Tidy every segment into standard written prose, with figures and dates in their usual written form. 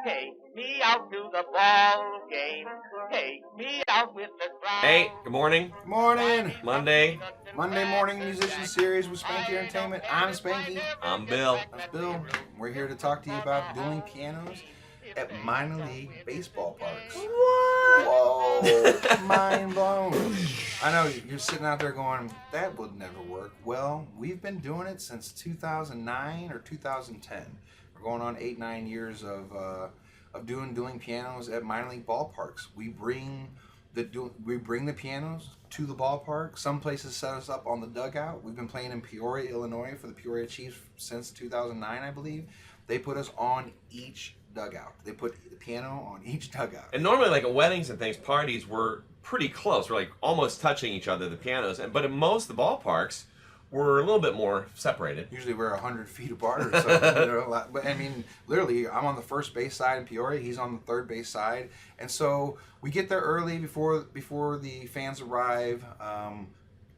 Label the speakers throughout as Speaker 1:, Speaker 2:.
Speaker 1: Take me out to the ball game. Take me out with the crowd.
Speaker 2: Hey, good morning.
Speaker 3: Morning.
Speaker 2: Monday.
Speaker 3: Monday morning musician series with Spanky Entertainment. I'm Spanky.
Speaker 2: I'm Bill.
Speaker 3: That's Bill. We're here to talk to you about dueling pianos at minor league baseball parks. Whoa! Mind blown. I know you're sitting out there going, that would never work. Well, we've been doing it since 2009 or 2010. We're going on 8-9 years of doing dueling pianos at minor league ballparks. We bring the pianos to the ballpark. Some places set us up on the dugout. We've been playing in Peoria, Illinois for the Peoria Chiefs since 2009, I believe. They put us on each dugout. They put the piano on each dugout.
Speaker 2: And normally, like at weddings and things, parties were pretty close. We're like almost touching each other, the pianos. But in most of the ballparks, we're a little bit more separated.
Speaker 3: Usually we're 100 feet apart or so. But I mean, literally, I'm on the first base side in Peoria. He's on the third base side. And so we get there early before the fans arrive.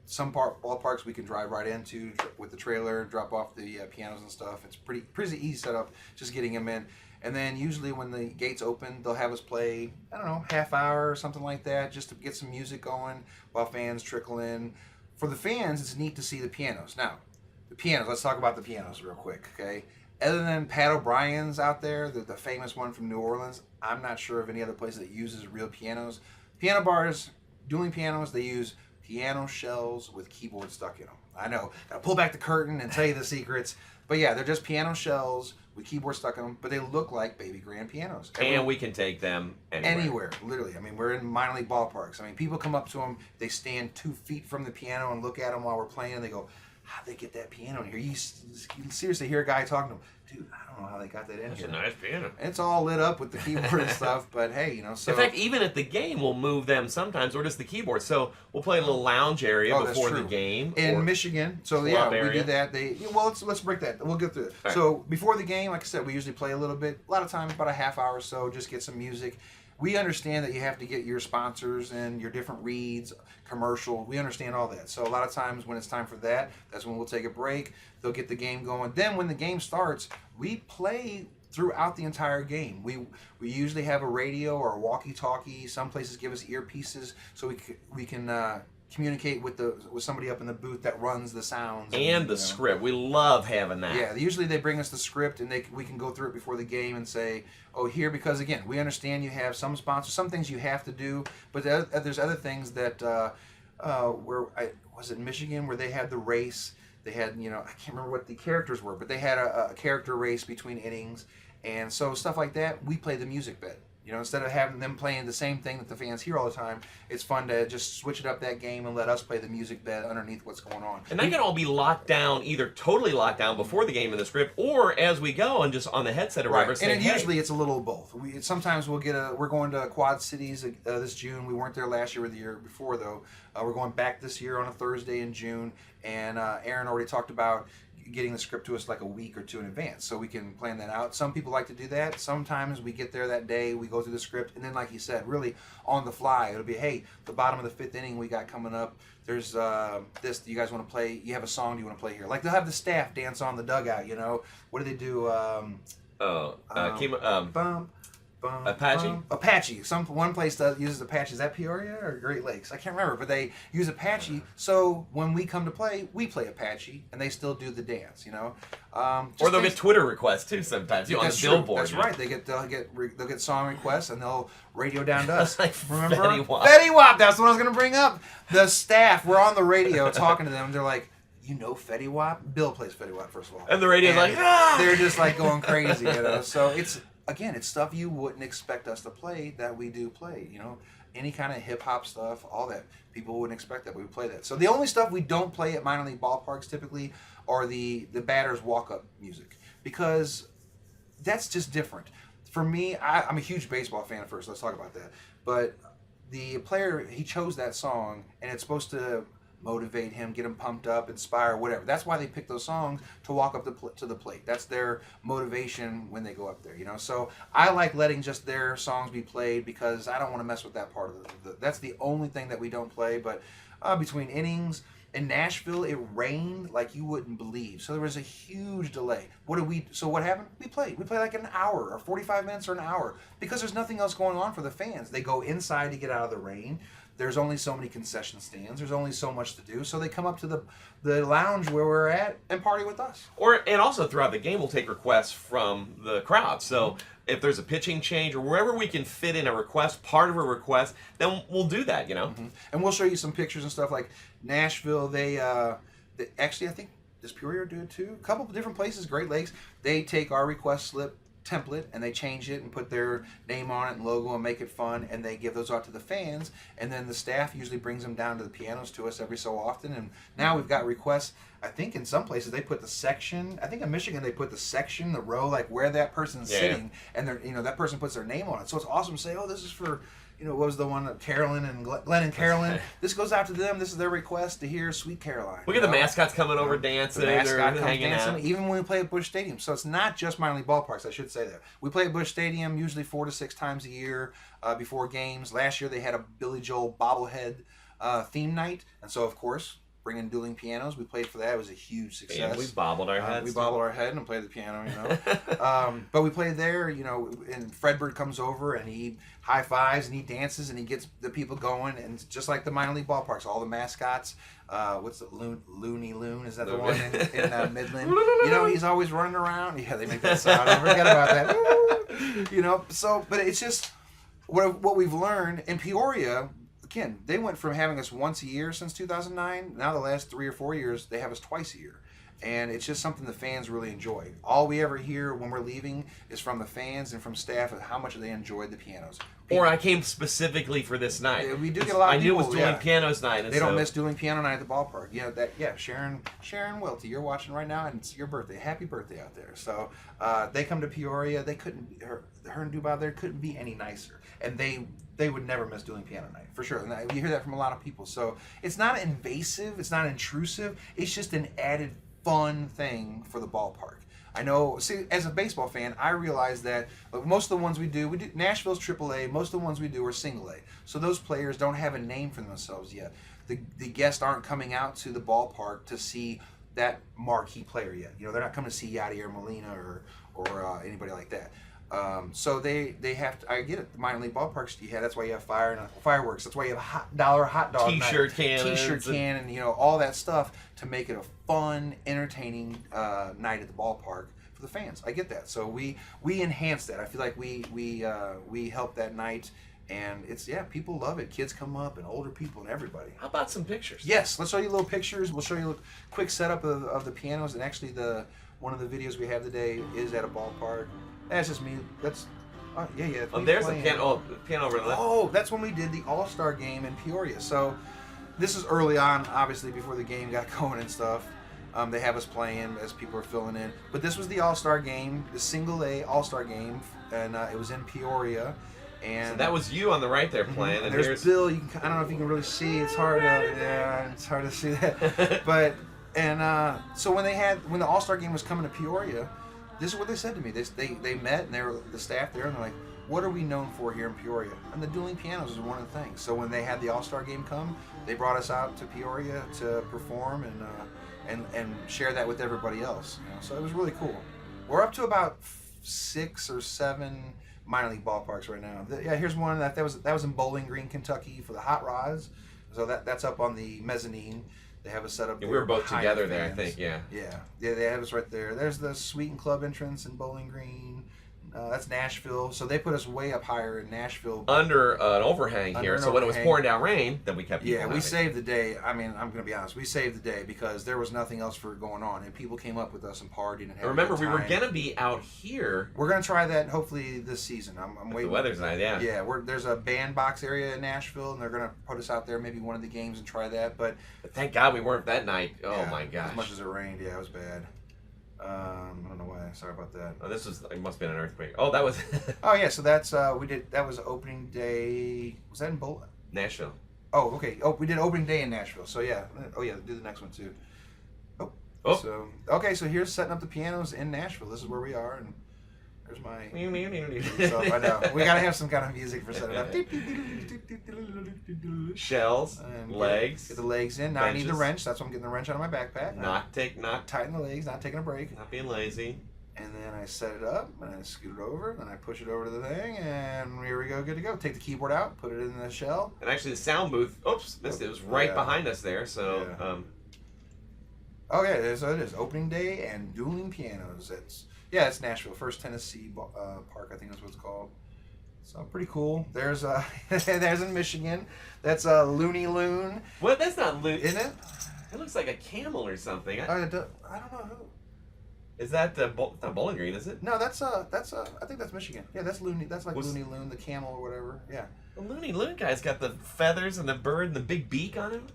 Speaker 3: Some ballparks we can drive right into with the trailer, drop off the pianos and stuff. It's pretty easy setup, just getting them in. And then usually when the gates open, they'll have us play, I don't know, half hour or something like that, just to get some music going while fans trickle in. For the fans, it's neat to see the pianos. Now, the pianos, let's talk about the pianos real quick, okay? Other than Pat O'Brien's out there, the famous one from New Orleans, I'm not sure of any other place that uses real pianos. Piano bars, dueling pianos, they use piano shells with keyboards stuck in them. I know, gotta pull back the curtain and tell you the secrets. But yeah, they're just piano shells with keyboards stuck in them, but they look like baby grand pianos.
Speaker 2: And we can take them anywhere.
Speaker 3: Literally. I mean, we're in minor league ballparks. I mean, people come up to them, they stand 2 feet from the piano and look at them while we're playing, and they go, how'd they get that piano in here? You seriously hear a guy talking to them, dude, I don't know how they got that in
Speaker 2: That's
Speaker 3: here.
Speaker 2: a nice piano.
Speaker 3: It's all lit up with the keyboard and stuff, but hey, you know, so...
Speaker 2: In fact, even at the game, we'll move them sometimes, or just the keyboard. So we'll play a little lounge area before the game.
Speaker 3: In Michigan, so yeah, we do that. Let's break that. We'll get through it.
Speaker 2: Right.
Speaker 3: So before the game, like I said, we usually play a little bit. A lot of times, about a half hour or so, just get some music. We understand that you have to get your sponsors and your different reads, commercial. We understand all that. So a lot of times when it's time for that, that's when we'll take a break. They'll get the game going. Then when the game starts, we play throughout the entire game. We usually have a radio or a walkie-talkie. Some places give us earpieces so we can communicate with somebody up in the booth that runs the sounds
Speaker 2: And the script. We love having that.
Speaker 3: Yeah, usually they bring us the script and we can go through it before the game and say, oh, here, because again, we understand you have some sponsors, some things you have to do, but there's other things that, was it Michigan where they had the race? They had, I can't remember what the characters were, but they had a character race between innings, and so stuff like that, we play the music bed. Instead of having them playing the same thing that the fans hear all the time, it's fun to just switch it up that game and let us play the music bed underneath what's going on.
Speaker 2: And that can all be locked down, either totally locked down before the game in the script, or as we go and just on the headset or whatever.
Speaker 3: And usually it's a little of both. Sometimes we're going to Quad Cities this June. We weren't there last year or the year before though. We're going back this year on a Thursday in June, and Aaron already talked about getting the script to us like a week or two in advance so we can plan that out. Some people like to do that. Sometimes we get there that day, we go through the script, and then like you said, really on the fly, it'll be, hey, the bottom of the 5th inning we got coming up, there's this, do you guys want to play, you have a song you want to play here? Like they'll have the staff dance on the dugout, what do they do?
Speaker 2: Apache?
Speaker 3: Apache. One place uses Apache. Is that Peoria or Great Lakes? I can't remember, but they use Apache. So when we come to play, we play Apache, and they still do the dance.
Speaker 2: Or they'll get Twitter requests too sometimes. On the billboard.
Speaker 3: That's right. They'll get song requests, and they'll radio down to us.
Speaker 2: Like
Speaker 3: remember?
Speaker 2: Fetty Wap.
Speaker 3: Fetty Wap. That's what I was going to bring up. The staff. We're on the radio talking to them. And they're like, Fetty Wap? Bill plays Fetty Wap, first of all.
Speaker 2: And the radio's like, ah!
Speaker 3: They're just like going crazy, So it's stuff you wouldn't expect us to play that we do play, any kind of hip hop stuff, all that. People wouldn't expect that we would play that. So the only stuff we don't play at minor league ballparks typically are the batter's walk-up music, because that's just different. For me, I'm a huge baseball fan first, let's talk about that. But the player, he chose that song, and it's supposed to motivate him, get him pumped up, inspire, whatever. That's why they pick those songs to walk up to the plate. That's their motivation when they go up there, So I like letting just their songs be played because I don't want to mess with that part of that's the only thing that we don't play. But between innings, In Nashville, it rained like you wouldn't believe. So there was a huge delay. So what happened? We played. We played like an hour or 45 minutes or an hour because there's nothing else going on for the fans. They go inside to get out of the rain. There's only so many concession stands. There's only so much to do. So they come up to the lounge where we're at and party with us.
Speaker 2: And also throughout the game, we'll take requests from the crowd. So if there's a pitching change or wherever we can fit in a request, part of a request, then we'll do that, you know.
Speaker 3: Mm-hmm. And we'll show you some pictures and stuff like Nashville. They actually, I think, does Peoria do it too? A couple of different places, Great Lakes. They take our request slip template and they change it and put their name on it and logo and make it fun, and they give those out to the fans, and then the staff usually brings them down to the pianos to us every so often. And now we've got requests. I think in some places they put the section. I think in Michigan they put the section, the row, like where that person's sitting, and they're, that person puts their name on it. So it's awesome to say, oh, this is for, what was the one, Carolyn and Glenn and Carolyn. This goes out to them. This is their request to hear Sweet Caroline.
Speaker 2: We get the mascots coming over dancing.
Speaker 3: The mascot comes
Speaker 2: hanging
Speaker 3: dancing,
Speaker 2: out.
Speaker 3: even when we play at Busch Stadium. So it's not just minor league ballparks, I should say that. We play at Busch Stadium usually 4 to 6 times a year before games. Last year they had a Billy Joel bobblehead theme night. And so, of course, bringing dueling pianos, we played for that. It was a huge success.
Speaker 2: Yeah, we bobbled our heads.
Speaker 3: We bobbled our head and played the piano, but we played there, and Fredbird comes over and he high fives and he dances and he gets the people going. And just like the minor league ballparks, all the mascots, what's the Looney Loon? Is that the one in Midland? He's always running around. Yeah, they make that sound. I forget about that. So, but it's just what we've learned in Peoria. Again, they went from having us once a year since 2009. Now the last 3 or 4 years, they have us twice a year. And it's just something the fans really enjoy. All we ever hear when we're leaving is from the fans and from staff of how much they enjoyed the pianos.
Speaker 2: Or I came specifically for this night.
Speaker 3: We do get a lot of people.
Speaker 2: I knew it was dueling pianos night.
Speaker 3: They don't miss dueling piano night at the ballpark. Sharon Welty, you're watching right now, and it's your birthday. Happy birthday out there. So they come to Peoria. They couldn't, her and Dubois there couldn't be any nicer. And they would never miss dueling piano night, for sure. And you hear that from a lot of people. So it's not invasive. It's not intrusive. It's just an added fun thing for the ballpark. I know, see, as a baseball fan, I realize that most of the ones we do Nashville's AAA, most of the ones we do are single A. So those players don't have a name for themselves yet. The guests aren't coming out to the ballpark to see that marquee player yet. They're not coming to see Yadier Molina or anybody like that. So they have to. I get it. The minor league ballparks. That's why you have fireworks. That's why you have $1 hot dog
Speaker 2: T-shirt
Speaker 3: cannon, and all that stuff to make it a fun, entertaining night at the ballpark for the fans. I get that. So we enhance that. I feel like we help that night, and people love it. Kids come up and older people and everybody.
Speaker 2: How about some pictures?
Speaker 3: Yes, let's show you little pictures. We'll show you a quick setup of the pianos, and actually one of the videos we have today is at a ballpark. That's just me. That's
Speaker 2: there's a piano over there.
Speaker 3: Oh, that's when we did the All-Star game in Peoria. So this is early on, obviously, before the game got going and stuff. They have us playing as people are filling in. But this was the All-Star game, the single A All-Star game, and it was in Peoria. And
Speaker 2: so that was you on the right there playing.
Speaker 3: And there's Bill. I don't know if you can really see. It's hard to see that. But so when the All-Star game was coming to Peoria, this is what they said to me. They met, and they were the staff there, and they're like, what are we known for here in Peoria? And the dueling pianos is one of the things. So when they had the All-Star game come, they brought us out to Peoria to perform and share that with everybody else. So it was really cool. We're up to about 6 or 7 minor league ballparks right now. Here's one that was in Bowling Green, Kentucky for the Hot Rods. So that's up on the mezzanine. They have us set up.
Speaker 2: We were both together there, I think. Yeah.
Speaker 3: They have us right there. There's the Suite and Club entrance in Bowling Green. That's Nashville. So they put us way up higher in Nashville.
Speaker 2: Under an overhang here. So when it was pouring down rain, then we kept people
Speaker 3: we saved the day. I mean, I'm going to be honest. We saved the day because there was nothing else for going on. And people came up with us and partied and had
Speaker 2: remember,
Speaker 3: a good time.
Speaker 2: we were going to be out here.
Speaker 3: We're going to try that hopefully this season. I'm waiting.
Speaker 2: The weather's nice, yeah.
Speaker 3: Yeah, there's a bandbox area in Nashville, and they're going to put us out there maybe one of the games and try that. But
Speaker 2: thank God we weren't that night. Oh, my gosh.
Speaker 3: As much as it rained, it was bad. I don't know why. Sorry about that.
Speaker 2: Oh, it must have been an earthquake. Oh, that was.
Speaker 3: Oh yeah, so that's that was opening day. Was that in
Speaker 2: Nashville?
Speaker 3: Oh, okay. Oh, we did opening day in Nashville. So yeah. Oh yeah, do the next one too. Oh. So okay, so here's setting up the pianos in Nashville. This is where we are, and There's my.
Speaker 2: Shells,
Speaker 3: So I know we gotta have some kind of music for setting up. And
Speaker 2: legs.
Speaker 3: Get the legs in. Now I need the
Speaker 2: benches.
Speaker 3: wrench. That's why I'm getting the wrench out of my backpack.
Speaker 2: Not
Speaker 3: Tighten the legs. Not taking a break.
Speaker 2: not being lazy.
Speaker 3: And then I set it up, and I scoot it over, then I push it over to the thing, and here we go, good to go. Take the keyboard out, put it in the shell.
Speaker 2: And actually, the sound booth. Oops, missed it. It was right behind us there. So.
Speaker 3: Yeah. Okay, so it is opening day and dueling pianos. It's Nashville, First Tennessee Park, I think that's what it's called. So pretty cool. There's there's in Michigan. That's a Looney Loon.
Speaker 2: What? That's not loon.
Speaker 3: Isn't it?
Speaker 2: It looks like a camel or something.
Speaker 3: I don't know who.
Speaker 2: Is that the not Bowling Green? Is it?
Speaker 3: No, that's I think that's Michigan. Yeah, that's Looney. That's like Looney Loon, the camel or whatever. Yeah.
Speaker 2: The Looney Loon guy's got the feathers and the bird and the big beak on him.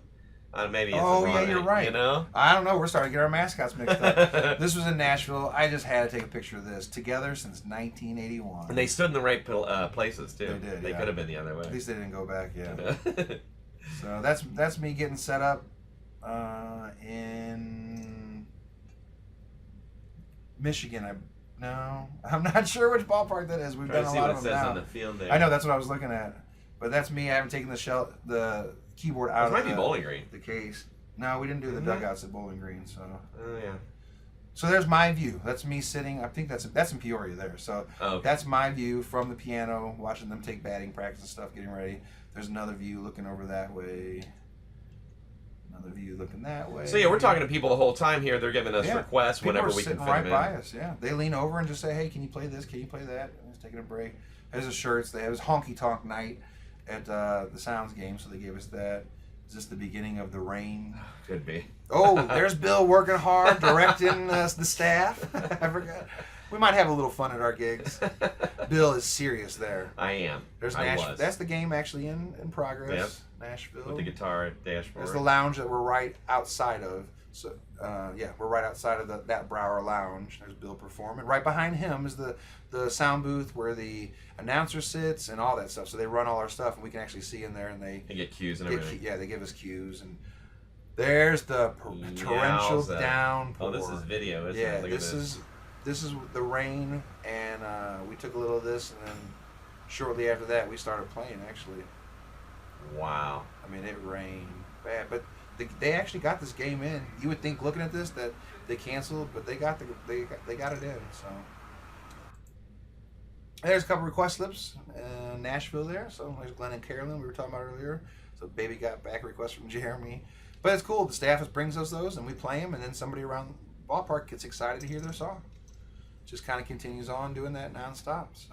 Speaker 2: Maybe. It's
Speaker 3: Oh
Speaker 2: the
Speaker 3: yeah,
Speaker 2: wrong
Speaker 3: you're
Speaker 2: name,
Speaker 3: right.
Speaker 2: You know.
Speaker 3: I don't know. We're starting to get our mascots mixed up. This was in Nashville. I just had to take a picture of this. Together since 1981.
Speaker 2: And they stood in the right places too.
Speaker 3: They did.
Speaker 2: They could have been the other way.
Speaker 3: At least they didn't go back. Yeah. So that's me getting set up in Michigan. I'm not sure which ballpark that is. We've done a lot of them now.
Speaker 2: on the field there.
Speaker 3: I know, that's what I was looking at. But that's me. I haven't taken the keyboard out
Speaker 2: It
Speaker 3: of
Speaker 2: might be Bowling Green.
Speaker 3: the case. No, we didn't do the dugouts at Bowling Green. So.
Speaker 2: Oh yeah.
Speaker 3: So there's my view. That's me sitting. I think that's in Peoria there. So that's my view from the piano, watching them take batting practice and stuff, getting ready. There's another view looking over that way. Another view looking that way.
Speaker 2: So yeah, we're talking to people the whole time here. They're giving us requests
Speaker 3: people
Speaker 2: whenever
Speaker 3: are
Speaker 2: we can
Speaker 3: sitting
Speaker 2: fit
Speaker 3: right
Speaker 2: them
Speaker 3: by
Speaker 2: in.
Speaker 3: us. Yeah, they lean over and just say, "Hey, can you play this? Can you play that?" And just taking a break. There's the shirts. They have this honky tonk night at the Sounds game, so they gave us that. Is this the beginning of the rain?
Speaker 2: Could be.
Speaker 3: Oh, there's Bill working hard, directing the staff. I forgot. We might have a little fun at our gigs. Bill is serious there.
Speaker 2: I am.
Speaker 3: There's
Speaker 2: I
Speaker 3: Nashville.
Speaker 2: was.
Speaker 3: That's the game actually in progress.
Speaker 2: Yep.
Speaker 3: Nashville.
Speaker 2: With the guitar dashboard.
Speaker 3: There's the lounge that we're right outside of. So we're right outside of that Brower Lounge. There's Bill performing. Right behind him is the sound booth where the announcer sits and all that stuff. So they run all our stuff, and we can actually see in there, and they
Speaker 2: get cues and everything.
Speaker 3: They give us cues. And there's the torrential
Speaker 2: Yowza.
Speaker 3: downpour.
Speaker 2: Oh, this is video, isn't it? Look at
Speaker 3: this is the rain, and we took a little of this, and then shortly after that we started playing. Actually,
Speaker 2: wow.
Speaker 3: I mean, it rained bad, but they actually got this game in. You would think, looking at this, that they canceled, but they got it in. So there's a couple request slips in Nashville there. So there's Glenn and Carolyn we were talking about earlier. So Baby got back a request from Jeremy, but it's cool. The staff just brings us those, and we play them, and then somebody around the ballpark gets excited to hear their song. Just kind of continues on doing that nonstop. So.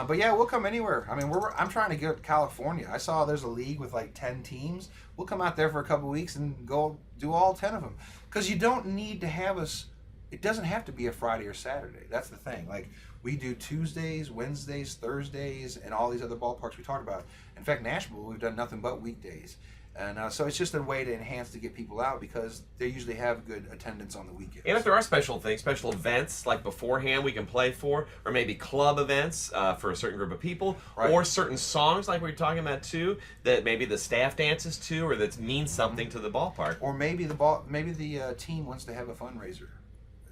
Speaker 3: But yeah, we'll come anywhere. I mean, I'm trying to get to California. I saw there's a league with like 10 teams. We'll come out there for a couple weeks and go do all 10 of them. Because you don't need to have us. It doesn't have to be a Friday or Saturday. That's the thing. Like, we do Tuesdays, Wednesdays, Thursdays, and all these other ballparks we talked about. In fact, Nashville, we've done nothing but weekdays. And so it's just a way to enhance to get people out, because they usually have good attendance on the weekends.
Speaker 2: And if there are special things, special events, like beforehand we can play for, or maybe club events for a certain group of people,
Speaker 3: right.
Speaker 2: Or certain songs like we were talking about too, that maybe the staff dances to, or that means something to the ballpark.
Speaker 3: Or maybe the team wants to have a fundraiser,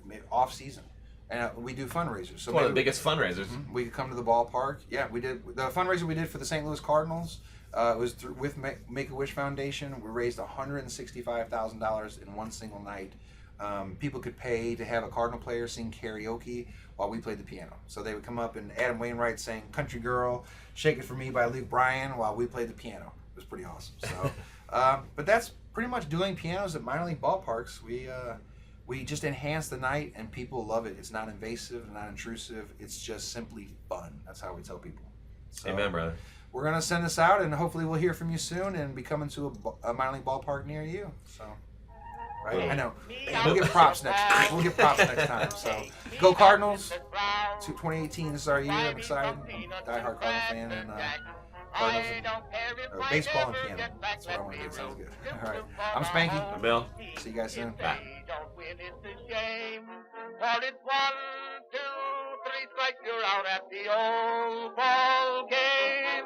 Speaker 3: maybe off season. And we do fundraisers. So
Speaker 2: it's one of the biggest fundraisers.
Speaker 3: We could come to the ballpark. Yeah, we did. The fundraiser we did for the St. Louis Cardinals was with Make-A-Wish Foundation. We raised $165,000 in one single night. People could pay to have a Cardinal player sing karaoke while we played the piano. So they would come up, and Adam Wainwright sang Country Girl, Shake It For Me by Luke Bryan while we played the piano. It was pretty awesome. So, but that's pretty much doing pianos at minor league ballparks. We just enhance the night, and people love it. It's not invasive, not intrusive. It's just simply fun. That's how we tell people. So,
Speaker 2: amen, brother.
Speaker 3: We're going to send this out, and hopefully we'll hear from you soon and be coming to a minor league ballpark near you. So, right?
Speaker 2: Cool.
Speaker 3: I know. We'll get props next time. So, go Cardinals. 2018 this is our year. I'm excited. I'm a diehard Cardinal fan, and Cardinals and baseball and piano. That's what I want to do. Sounds good. All right. I'm Spanky.
Speaker 2: I'm Bill.
Speaker 3: See you guys soon.
Speaker 2: Bye.
Speaker 1: Don't win, it's a shame. For it's 1, 2, 3 strikes, you're out at the old ball game.